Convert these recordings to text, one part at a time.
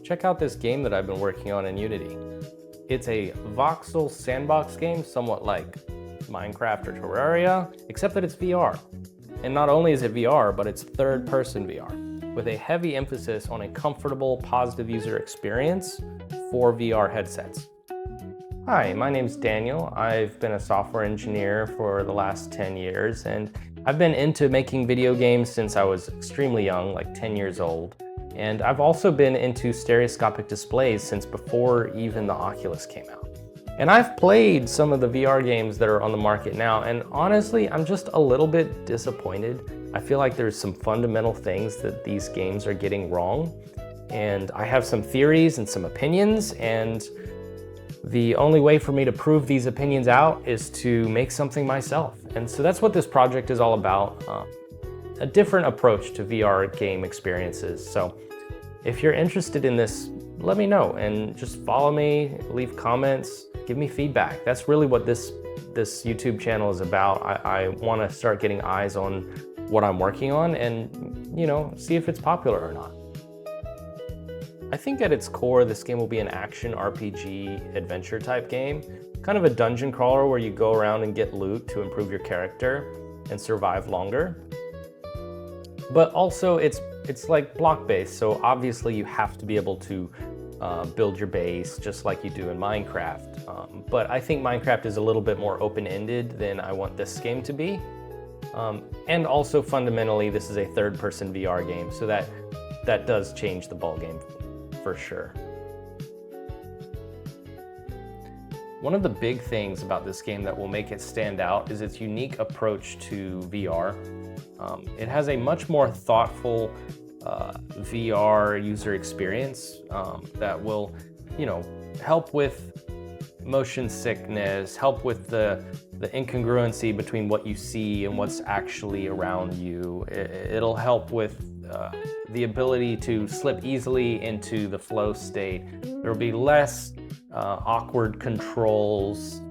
check out this game that I've been working on in Unity. It's a voxel sandbox game, somewhat like Minecraft or Terraria, except that it's VR. And not only is it VR, but it's third-person VR, with a heavy emphasis on a comfortable, positive user experience for VR headsets. Hi, my name's Daniel. I've been a software engineer for the last 10 years, and I've been into making video games since I was extremely young, like 10 years old. And I've also been into stereoscopic displays since before even the Oculus came out. And I've played some of the VR games that are on the market now, and honestly, I'm just a little bit disappointed. I feel like there's some fundamental things that these games are getting wrong. And I have some theories and some opinions, and the only way for me to prove these opinions out is to make something myself. And so that's what this project is all about, a different approach to VR game experiences. So if you're interested in this, let me know and just follow me, leave comments, give me feedback. That's really what this YouTube channel is about. I want to start getting eyes on what I'm working on and, see if it's popular or not. I think at its core, this game will be an action RPG adventure type game, kind of a dungeon crawler where you go around and get loot to improve your character and survive longer. But also it's like block-based, so obviously you have to be able to build your base just like you do in Minecraft. But I think Minecraft is a little bit more open-ended than I want this game to be. And also fundamentally, this is a third-person VR game, so that does change the ballgame for sure. One of the big things about this game that will make it stand out is its unique approach to VR. It has a much more thoughtful VR user experience that will, help with motion sickness, help with the incongruency between what you see and what's actually around you. It'll help with the ability to slip easily into the flow state. There will be less awkward controls.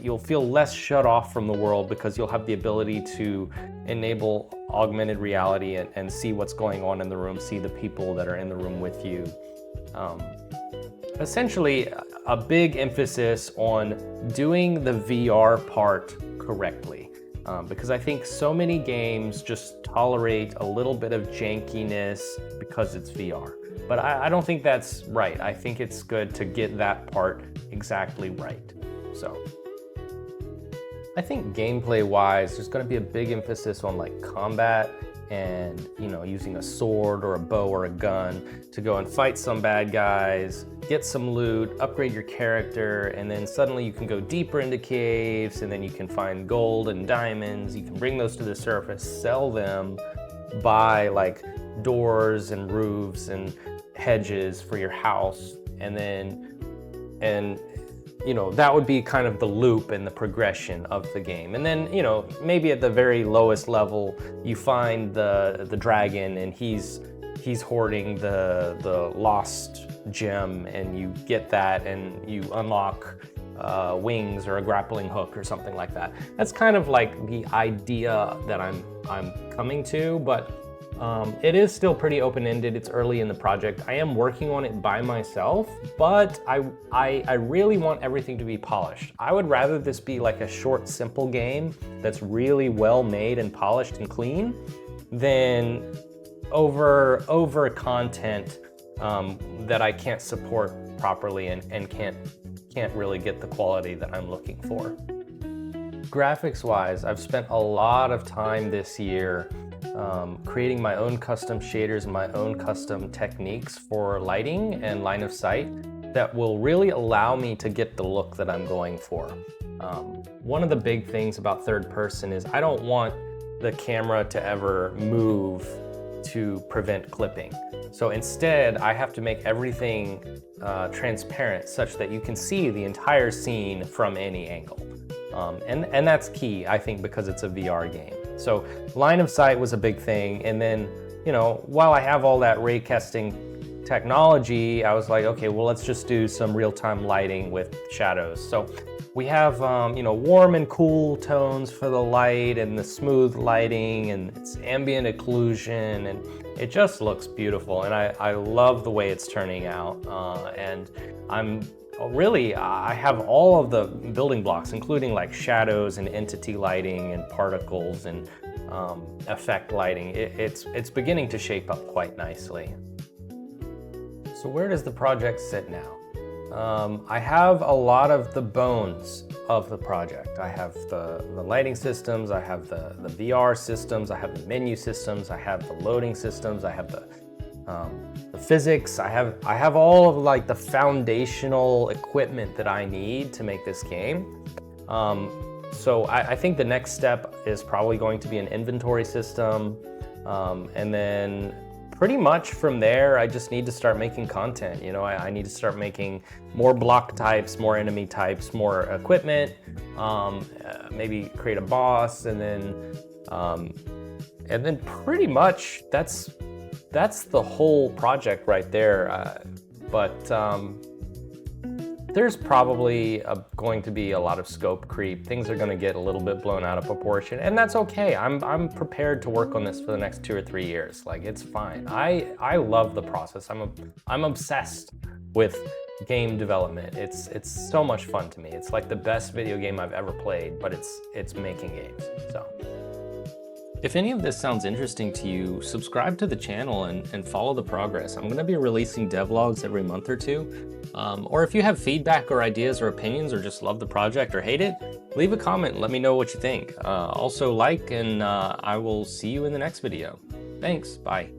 You'll feel less shut off from the world because you'll have the ability to enable augmented reality and see what's going on in the room, see the people that are in the room with you. Essentially, a big emphasis on doing the VR part correctly. Because I think so many games just tolerate a little bit of jankiness because it's VR. But I don't think that's right. I think it's good to get that part exactly right. So I think gameplay-wise, there's going to be a big emphasis on like combat and using a sword or a bow or a gun to go and fight some bad guys, get some loot, upgrade your character, and then suddenly you can go deeper into caves, and then you can find gold and diamonds. You can bring those to the surface, sell them, buy like doors and roofs and hedges for your house, and that would be kind of the loop and the progression of the game. And then, maybe at the very lowest level, you find the dragon and he's hoarding the lost gem, and you get that and you unlock wings or a grappling hook or something like that. That's kind of like the idea that I'm coming to, but it is still pretty open-ended. It's early in the project. I am working on it by myself, but I really want everything to be polished. I would rather this be like a short, simple game that's really well made and polished and clean than over content that I can't support properly and can't really get the quality that I'm looking for. Graphics-wise, I've spent a lot of time this year creating my own custom shaders and my own custom techniques for lighting and line of sight that will really allow me to get the look that I'm going for. One of the big things about third person is I don't want the camera to ever move to prevent clipping. So instead, I have to make everything transparent such that you can see the entire scene from any angle. And that's key, I think, because it's a VR game. So line of sight was a big thing. And then, while I have all that raycasting technology, I was like, okay, well, let's just do some real-time lighting with shadows. So We have, you know, warm and cool tones for the light and the smooth lighting and its ambient occlusion, and it just looks beautiful. And I love the way it's turning out. And I have all of the building blocks, including like shadows and entity lighting and particles and effect lighting. It's beginning to shape up quite nicely. So where does the project sit now? I have a lot of the bones of the project. I have the lighting systems, I have the VR systems, I have the menu systems, I have the loading systems, I have the physics, I have all of like the foundational equipment that I need to make this game. So I think the next step is probably going to be an inventory system, and then pretty much from there, I just need to start making content. You know, I need to start making more block types, more enemy types, more equipment, maybe create a boss, and then pretty much that's the whole project right there. There's probably going to be a lot of scope creep. Things are going to get a little bit blown out of proportion, and that's okay. I'm prepared to work on this for the next 2 or 3 years. Like, it's fine. I love the process. I'm obsessed with game development. It's so much fun to me. It's like the best video game I've ever played, but it's making games. So if any of this sounds interesting to you, subscribe to the channel and follow the progress. I'm going to be releasing devlogs every month or two. Or if you have feedback or ideas or opinions, or just love the project or hate it, leave a comment and let me know what you think. Also like, and I will see you in the next video. Thanks, bye.